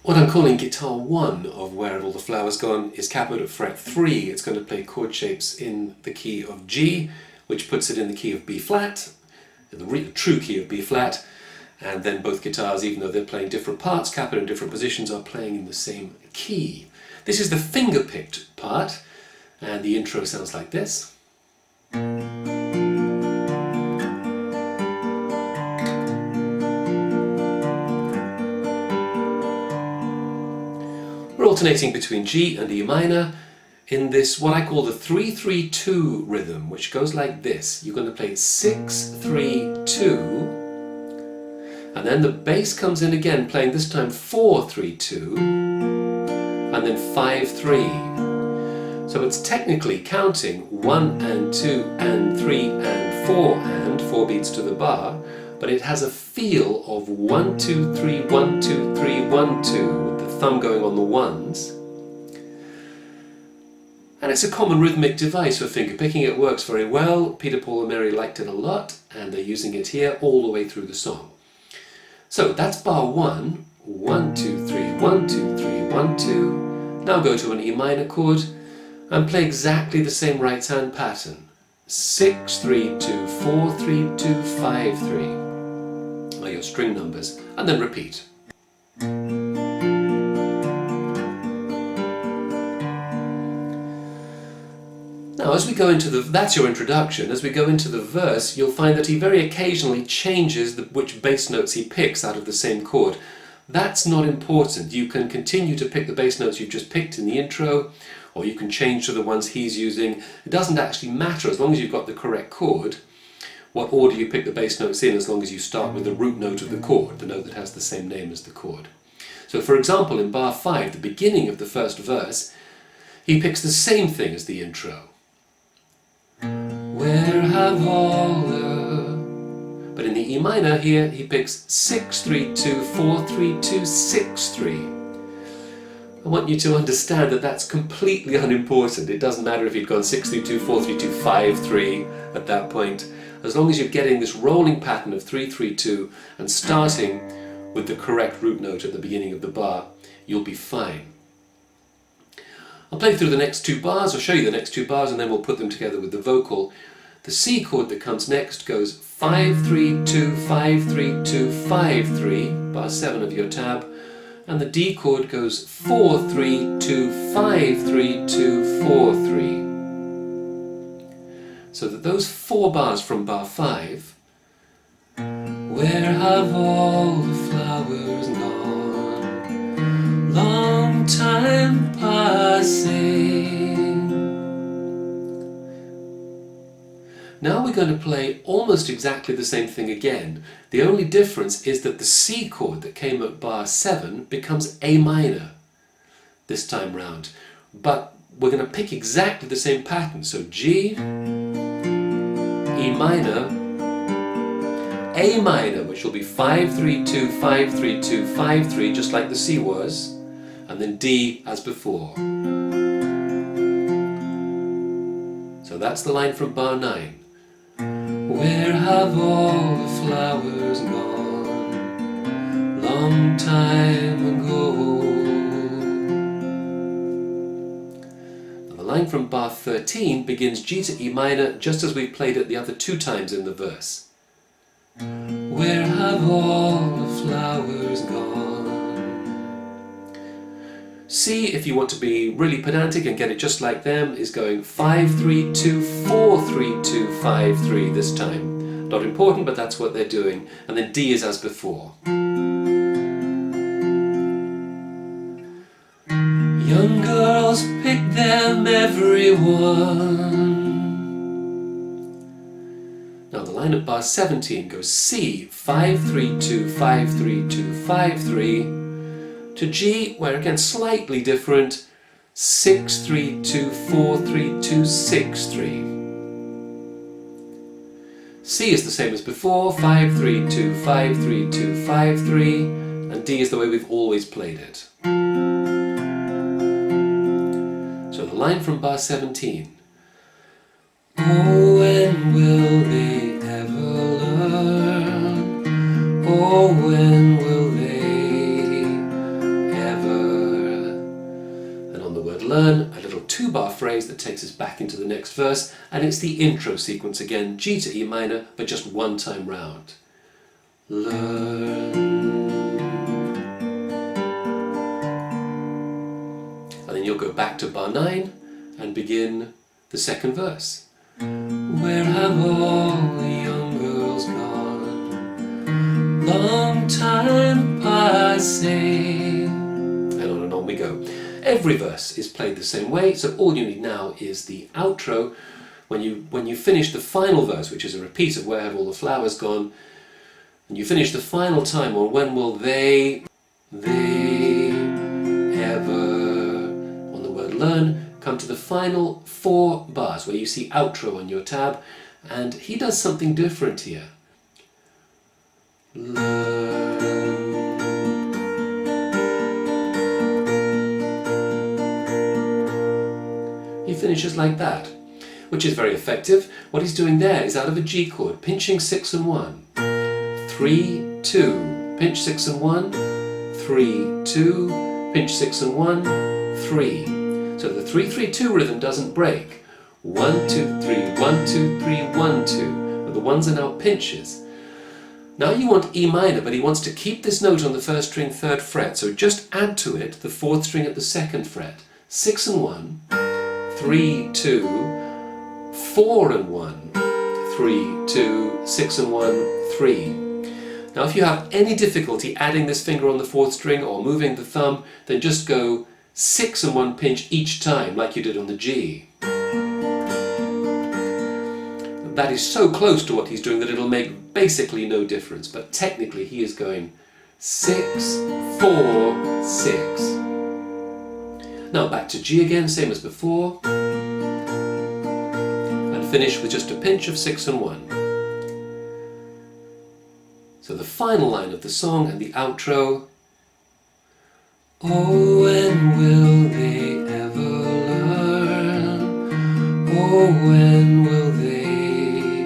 What I'm calling guitar 1 of Where Have All the Flowers Gone is capoed at fret 3. It's going to play chord shapes in the key of G, which puts it in the key of B flat, the true key of B flat, and then both guitars, even though they're playing different parts, capoed in different positions, are playing in the same key. This is the finger-picked part, and the intro sounds like this. We're alternating between G and E minor in this, what I call the 3-3-2 rhythm, which goes like this. You're going to play 6-3-2, and then the bass comes in again, playing this time 4-3-2, and then 5-3. So it's technically counting 1 and 2 and 3 and 4 beats to the bar, but it has a feel of 1, 2, 3, 1, 2, 3, 1, 2, with the thumb going on the ones. And it's a common rhythmic device for fingerpicking. It works very well. Peter, Paul and Mary liked it a lot, and they're using it here all the way through the song. So that's bar 1. 1, 2, 3, 1, 2, 3, 1, 2. Now go to an E minor chord and play exactly the same right hand pattern. 6, 3, 2, 4, 3, 2, 5, 3 are your string numbers, and then repeat. Now as we go into that's your introduction. As we go into the verse, you'll find that he very occasionally changes which bass notes he picks out of the same chord. That's not important. You can continue to pick the bass notes you've just picked in the intro, or you can change to the ones he's using. It doesn't actually matter as long as you've got the correct chord, what order you pick the bass notes in, as long as you start with the root note of the chord, the note that has the same name as the chord. So for example, in bar 5, the beginning of the first verse, he picks the same thing as the intro. Where have all the... But in the E minor here, he picks 6, 3, 2, 4, 3, 2, 6, 3. I want you to understand that that's completely unimportant. It doesn't matter if you'd gone 6, 3, 2, 4, 3, 2, 5, 3 at that point. As long as you're getting this rolling pattern of 3, 3, 2 and starting with the correct root note at the beginning of the bar, you'll be fine. I'll play through the next 2 bars, I'll show you the next 2 bars, and then we'll put them together with the vocal. The C chord that comes next goes 5, 3, 2, 5, 3, 2, 5, 3, bar 7 of your tab, and the D chord goes 4, 3, 2, 5, 3, 2, 4, 3. So that those 4 bars from bar 5, where have all the flowers gone, long time passing. Now we're going to play almost exactly the same thing again. The only difference is that the C chord that came at bar 7 becomes A minor this time round. But we're going to pick exactly the same pattern. So G, E minor, A minor, which will be 5, 3, 2, 5, 3, 2, 5, 3, just like the C was, and then D as before. So that's the line from bar 9. Where have all the flowers gone, long time ago? Now the line from bar 13 begins G to E minor, just as we played it the other 2 times in the verse. Where have all the flowers gone? C, if you want to be really pedantic and get it just like them, is going 5, 3, 2, 4, 3, 2, 5, 3 this time. Not important, but that's what they're doing. And then D is as before. Young girls pick them, everyone. Now the line at bar 17 goes C, 5, 3, 2, 5, 3, 2, 5, 3, to G, where again slightly different, 6, 3, 2, 4, 3, 2, 6, 3. C is the same as before, 5, 3, 2, 5, 3, 2, 5, 3, and D is the way we've always played it. So the line from bar 17. Oh, when will they ever learn? Oh, when will they ever strings that takes us back into the next verse, and it's the intro sequence again, G to E minor, but just one time round. Learn. And then you'll go back to bar 9 and begin the second verse. Where have all the young girls gone? Long time passing. And on we go. Every verse is played the same way, so all you need now is the outro. When you finish the final verse, which is a repeat of Where Have All the Flowers Gone, and you finish the final time on When Will They ever, on the word learn, come to the final 4 bars where you see outro on your tab, and he does something different here. Learn. He finishes like that, which is very effective. What he's doing there is out of a G chord, pinching 6 and 1. 3, 2, pinch 6 and 1, 3, 2, pinch 6 and 1, 3. So the 3-3-2 rhythm doesn't break. 1, 2, 3, 1, 2, 3, 1, 2. But the ones are now pinches. Now you want E minor, but he wants to keep this note on the 1st string 3rd fret, so just add to it the 4th string at the 2nd fret. 6 and 1, 3, 2, 4 and 1, 3, 2, 6 and 1, 3. Now if you have any difficulty adding this finger on the 4th string or moving the thumb, then just go 6 and 1 pinch each time like you did on the G. That is so close to what he's doing that it'll make basically no difference, but technically he is going 6, 4, 6. Now back to G again, same as before, and finish with just a pinch of 6 and 1. So the final line of the song and the outro. Oh, when will they ever learn? Oh, when will they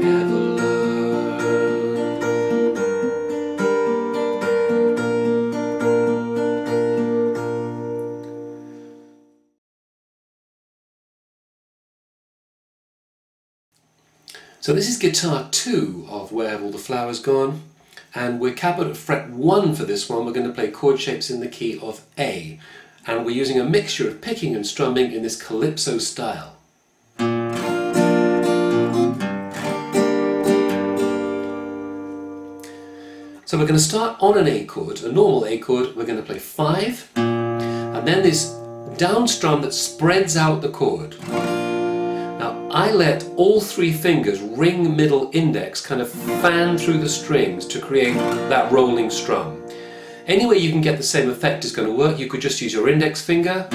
ever learn? So this is guitar 2 of Where Have All the Flowers Gone, and we're capoed at fret 1 for this one. We're going to play chord shapes in the key of A, and we're using a mixture of picking and strumming in this calypso style. So we're going to start on an A chord, a normal A chord. We're going to play 5, and then this down strum that spreads out the chord. I let all 3 fingers, ring, middle, index, kind of fan through the strings to create that rolling strum. Any way you can get the same effect is going to work. You could just use your index finger,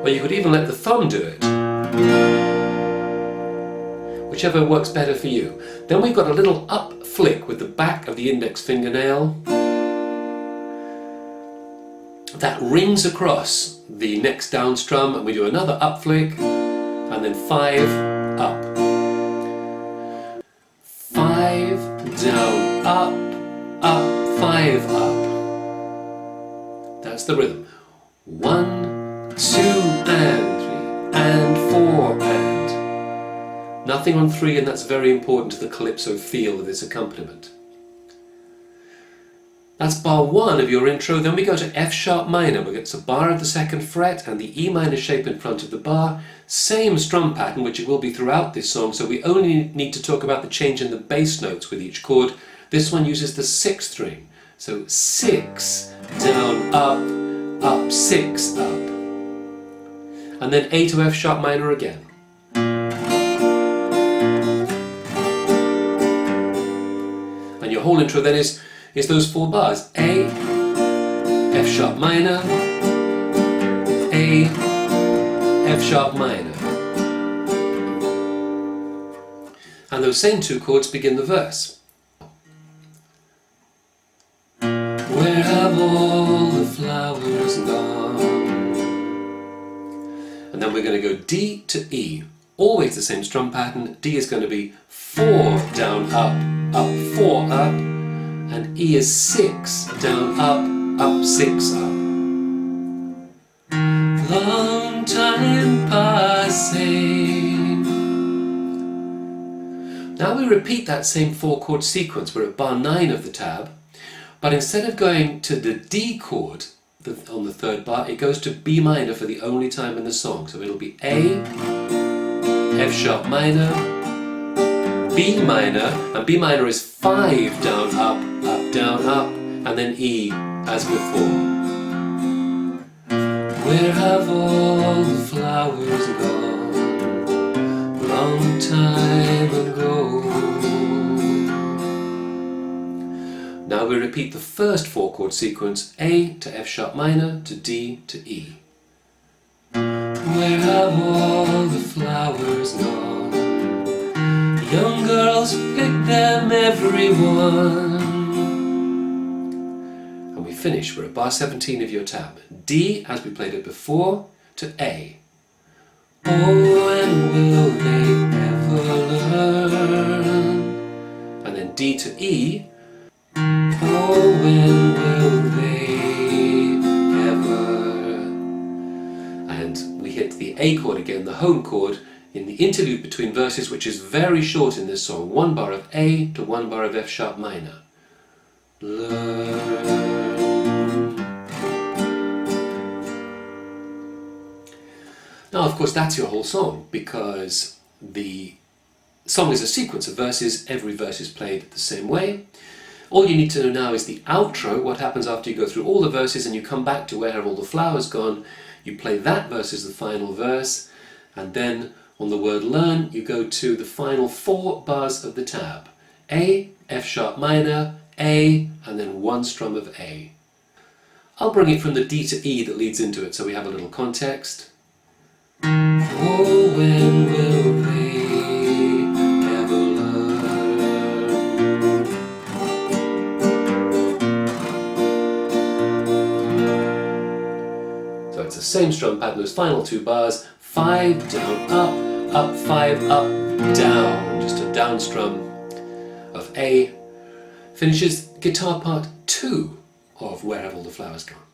or you could even let the thumb do it. Whichever works better for you. Then we've got a little up flick with the back of the index fingernail. That rings across the next down strum, and we do another up flick, and then 5 up. 5 down, up, up, 5 up. That's the rhythm. 1, 2 and 3 and 4 and. Nothing on 3, and that's very important to the calypso feel of this accompaniment. That's bar 1 of your intro. Then we go to F sharp minor. It's a bar of the 2nd fret and the E minor shape in front of the bar. Same strum pattern, which it will be throughout this song, so we only need to talk about the change in the bass notes with each chord. This one uses the 6th string. So 6, down, up, 6, up. And then A to F sharp minor again. And your whole intro then is those 4 bars. A, F sharp minor, A, F sharp minor. And those same 2 chords begin the verse. Where have all the flowers gone? And then we're going to go D to E. Always the same strum pattern. D is going to be 4 down, up, 4 up. And E is 6, down, up, 6, up. long time passing. Now we repeat that same 4-chord sequence. We're at bar 9 of the tab, but instead of going to the D chord on the 3rd bar, it goes to B minor for the only time in the song. So it'll be A, F sharp minor, B minor, and B minor is 5 down, up, down, up, and then E as before. Where have all the flowers gone? Long time ago. Now we repeat the first 4-chord sequence, A to F sharp minor to D to E. Where have all the flowers gone? Young girls pick them, everyone. And we finish, we're at bar 17 of your tab. D, as we played it before, to A. Oh, and will they ever learn? And then D to E. Oh, when will they ever? And we hit the A chord again, the home chord, in the interlude between verses, which is very short in this song. 1 bar of A to 1 bar of F sharp minor. Learn. Now, of course, that's your whole song, because the song is a sequence of verses. Every verse is played the same way. All you need to know now is the outro, what happens after you go through all the verses and you come back to Where Have All the Flowers Gone. You play that verse as the final verse, and then on the word learn, you go to the final 4 bars of the tab. A, F sharp minor, A, and then 1 strum of A. I'll bring it from the D to E that leads into it so we have a little context. Oh, when will they ever learn? So it's the same strum pattern, those final 2 bars, 5 down, up, 5, up, down, just a down strum of A. Finishes guitar part 2 of Where Have All the Flowers Gone.